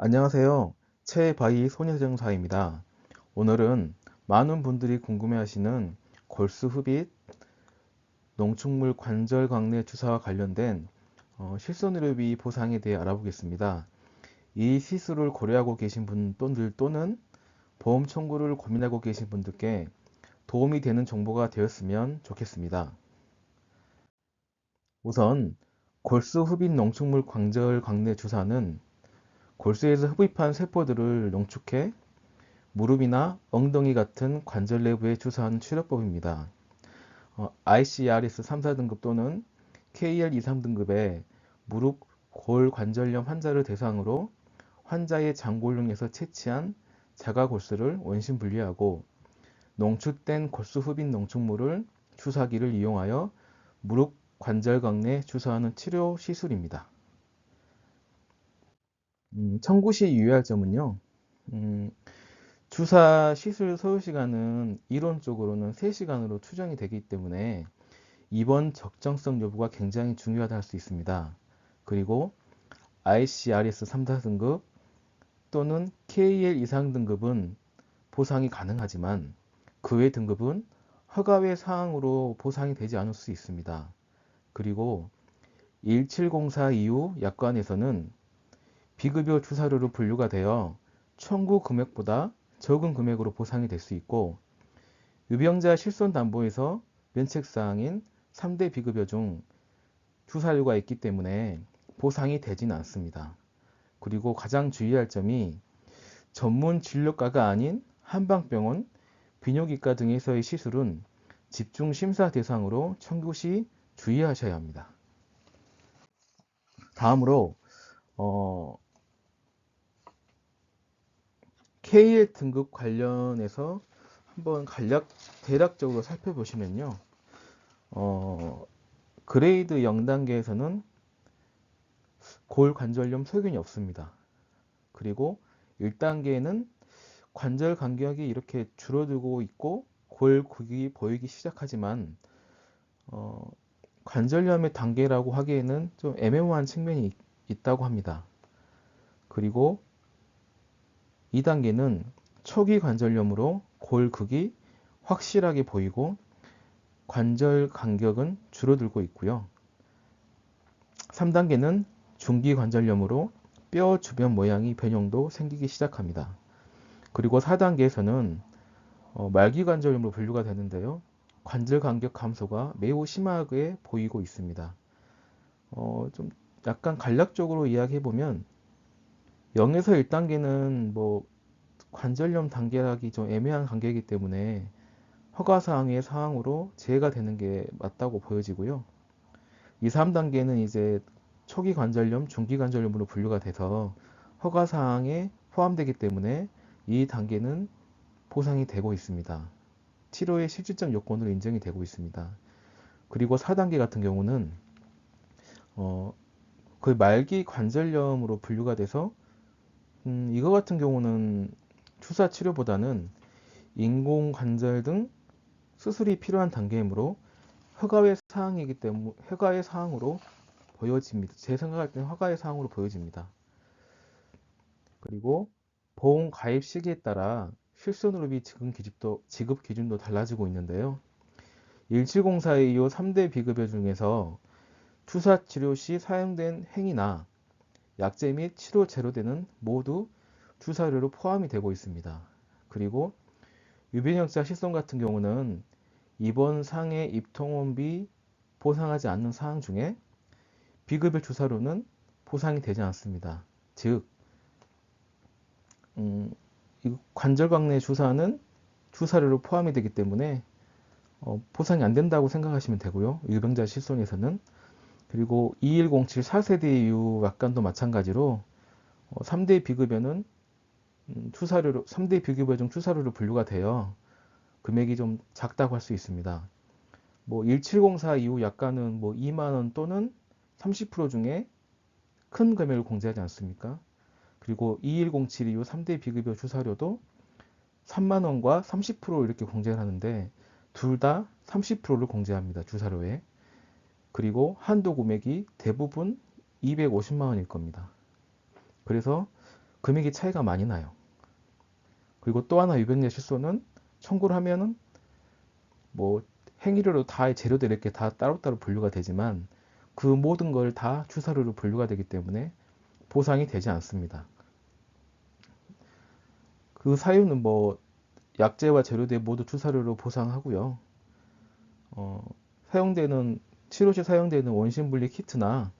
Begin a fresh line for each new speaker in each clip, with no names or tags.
안녕하세요. 최바이 소녀정사입니다. 오늘은 많은 분들이 궁금해하시는 골수 흡입 농축물 관절 강내 주사와 관련된 실손의료비 보상에 대해 알아보겠습니다. 이 시술을 고려하고 계신 분들 또는 보험 청구를 고민하고 계신 분들께 도움이 되는 정보가 되었으면 좋겠습니다. 우선 골수 흡입 농축물 관절 강내 주사는 골수에서 흡입한 세포들을 농축해 무릎이나 엉덩이 같은 관절 내부에 주사하는 치료법입니다. ICRS 3, 4등급 또는 KL 2, 3등급의 무릎 골관절염 환자를 대상으로 환자의 장골룡에서 채취한 자가골수를 원심 분리하고 농축된 골수 흡입 농축물을 주사기를 이용하여 무릎 관절각 내 주사하는 치료 시술입니다. 청구 시 유의할 점은요. 음, 주사 시술 소요 시간은 이론적으로는 3시간으로 추정이 되기 때문에 입원 적정성 여부가 굉장히 중요하다 할 수 있습니다. 그리고 ICRS 3, 4등급 또는 KL 이상 등급은 보상이 가능하지만 그 외 등급은 허가외 사항으로 보상이 되지 않을 수 있습니다. 그리고 1704 이후 약관에서는 비급여 주사료로 분류가 되어 청구 금액보다 적은 금액으로 보상이 될 수 있고 유병자 실손담보에서 면책사항인 3대 비급여 중 주사료가 있기 때문에 보상이 되지는 않습니다. 그리고 가장 주의할 점이 전문 진료과가 아닌 한방병원, 비뇨기과 등에서의 시술은 집중 심사 대상으로 청구 시 주의하셔야 합니다. 다음으로 KL 등급 관련해서 한번 대략적으로 살펴보시면요. 그레이드 0단계에서는 골관절염 소견이 없습니다. 그리고 1단계에는 관절 간격이 이렇게 줄어들고 있고 골극이 보이기 시작하지만 관절염의 단계라고 하기에는 좀 애매모호한 측면이 있다고 합니다. 그리고 2단계는 초기 관절염으로 골극이 확실하게 보이고 관절 간격은 줄어들고 있고요. 3단계는 중기 관절염으로 뼈 주변 모양이 변형도 생기기 시작합니다. 그리고 4단계에서는 말기 관절염으로 분류가 되는데요. 관절 간격 감소가 매우 심하게 보이고 있습니다. 좀 약간 간략적으로 이야기해보면 0에서 1단계는 뭐 관절염 단계라기 좀 애매한 관계이기 때문에 허가사항의 사항으로 제외가 되는 게 맞다고 보여지고요. 2, 3단계는 이제 초기 관절염, 중기 관절염으로 분류가 돼서 허가사항에 포함되기 때문에 이 단계는 보상이 되고 있습니다. 치료의 실질적 요건으로 인정이 되고 있습니다. 그리고 4단계 같은 경우는 거의 말기 관절염으로 분류가 돼서 이거 같은 경우는 주사 치료보다는 인공관절 등 수술이 필요한 단계이므로 허가의 사항이기 때문에 허가의 사항으로 보여집니다. 제 생각할 때는 허가의 사항으로 보여집니다. 그리고 보험 가입 시기에 따라 실손의료비 지급 기준도 달라지고 있는데요. 1704의 이후 3대 비급여 중에서 주사 치료 시 사용된 행위나 약제 및 치료 재료대는 모두 주사료로 포함이 되고 있습니다. 그리고 유변역자 실손 같은 경우는 입원 상해 입통원비 보상하지 않는 사항 중에 비급여 주사료는 보상이 되지 않습니다. 즉, 관절각 내 주사는 주사료로 포함이 되기 때문에 보상이 안 된다고 생각하시면 되고요. 유병자 실손에서는. 그리고 2107 4세대 이후 약관도 마찬가지로 3대 비급여는 3대 비급여 중 주사료로 분류가 되어 금액이 좀 작다고 할 수 있습니다. 뭐 1704 이후 약관은 뭐 2만 원 또는 30% 중에 큰 금액을 공제하지 않습니까? 그리고 2107 이후 3대 비급여 주사료도 3만 원과 30% 이렇게 공제를 하는데 둘 다 30%를 공제합니다. 주사료에. 그리고 한도 금액이 대부분 250만 원일 겁니다. 그래서 금액이 차이가 많이 나요. 그리고 또 하나 위변제 실손은 청구를 하면은 뭐 행위료로 다 재료들 이렇게 다 따로따로 분류가 되지만 그 모든 걸 다 주사료로 분류가 되기 때문에 보상이 되지 않습니다. 그 사유는 뭐 약재와 재료들 모두 주사료로 보상하고요. 어, 사용되는 치료 시 사용되는 원심 분리 키트나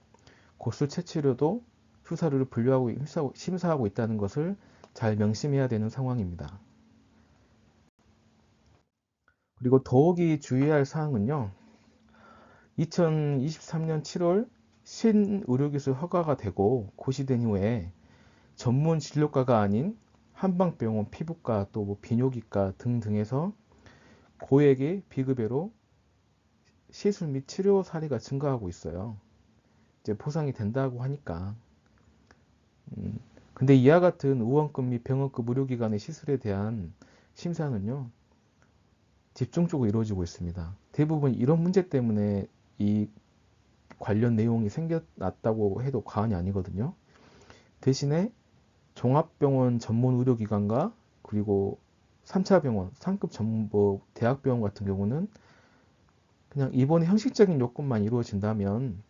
고술 채취료도 주사료를 분류하고 심사하고 있다는 것을 잘 명심해야 되는 상황입니다. 그리고 더욱이 주의할 사항은요. 2023년 7월 신의료기술 허가가 되고 고시된 후에 전문 진료과가 아닌 한방병원, 피부과, 또 뭐 비뇨기과 등등에서 고액의 비급여로 시술 및 치료 사례가 증가하고 있어요. 이제 보상이 된다고 하니까. 근데 이와 같은 의원급 및 병원급 의료기관의 시술에 대한 심사는요, 집중적으로 이루어지고 있습니다. 대부분 이런 문제 때문에 이 관련 내용이 생겨났다고 해도 과언이 아니거든요. 대신에 종합병원 전문 의료기관과 그리고 3차 병원, 상급 전문 뭐 대학병원 같은 경우는 그냥 입원의 형식적인 요건만 이루어진다면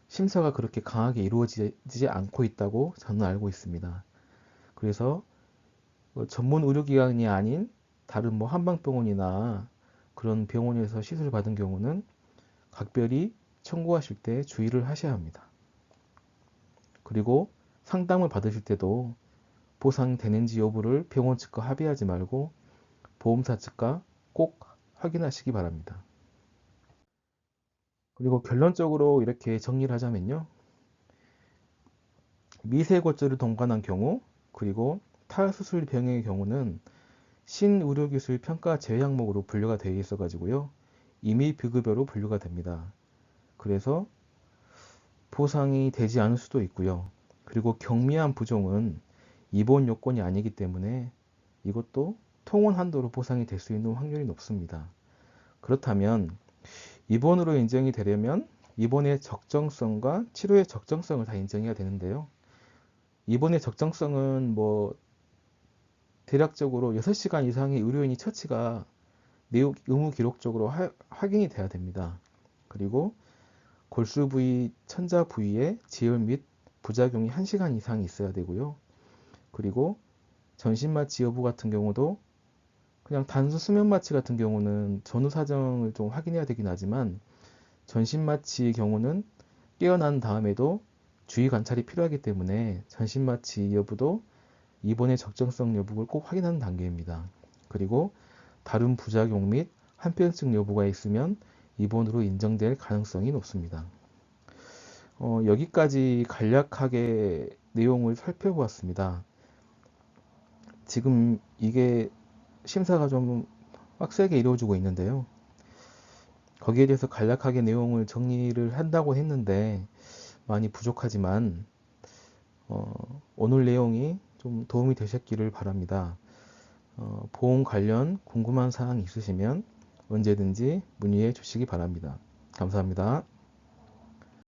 심사가 그렇게 강하게 이루어지지 않고 있다고 저는 알고 있습니다. 그래서 전문 의료기관이 아닌 다른 뭐 한방병원이나 그런 병원에서 시술을 받은 경우는 각별히 청구하실 때 주의를 하셔야 합니다. 그리고 상담을 받으실 때도 보상되는지 여부를 병원 측과 합의하지 말고 보험사 측과 꼭 확인하시기 바랍니다. 그리고 결론적으로 이렇게 정리를 하자면요. 미세고절을 동반한 경우, 그리고 탈수술 병의 경우는 신의료기술 평가 제외 항목으로 분류가 되어 있어 가지고요. 임의 비급여로 분류가 됩니다. 그래서 보상이 되지 않을 수도 있고요. 그리고 경미한 부종은 입원 요건이 아니기 때문에 이것도 통원 한도로 보상이 될 수 있는 확률이 높습니다. 그렇다면 입원으로 인정이 되려면 입원의 적정성과 치료의 적정성을 다 인정해야 되는데요. 입원의 적정성은 뭐 대략적으로 6시간 이상의 의료인이 처치가 의무 기록적으로 확인이 돼야 됩니다. 그리고 골수 부위, 천자 부위에 지혈 및 부작용이 1시간 이상 있어야 되고요. 그리고 전신 마취 여부 같은 경우도 그냥 단순 수면 마취 같은 경우는 전후 사정을 좀 확인해야 되긴 하지만 전신 마취의 경우는 깨어난 다음에도 주의 관찰이 필요하기 때문에 전신 마취 여부도 입원의 적정성 여부를 꼭 확인하는 단계입니다. 그리고 다른 부작용 및 한편증 여부가 있으면 입원으로 인정될 가능성이 높습니다. 여기까지 간략하게 내용을 살펴보았습니다. 지금 이게 심사가 좀 빡세게 이루어지고 있는데요. 거기에 대해서 간략하게 내용을 정리를 한다고 했는데 많이 부족하지만 오늘 내용이 좀 도움이 되셨기를 바랍니다. 보험 관련 궁금한 사항 있으시면 언제든지 문의해 주시기 바랍니다. 감사합니다.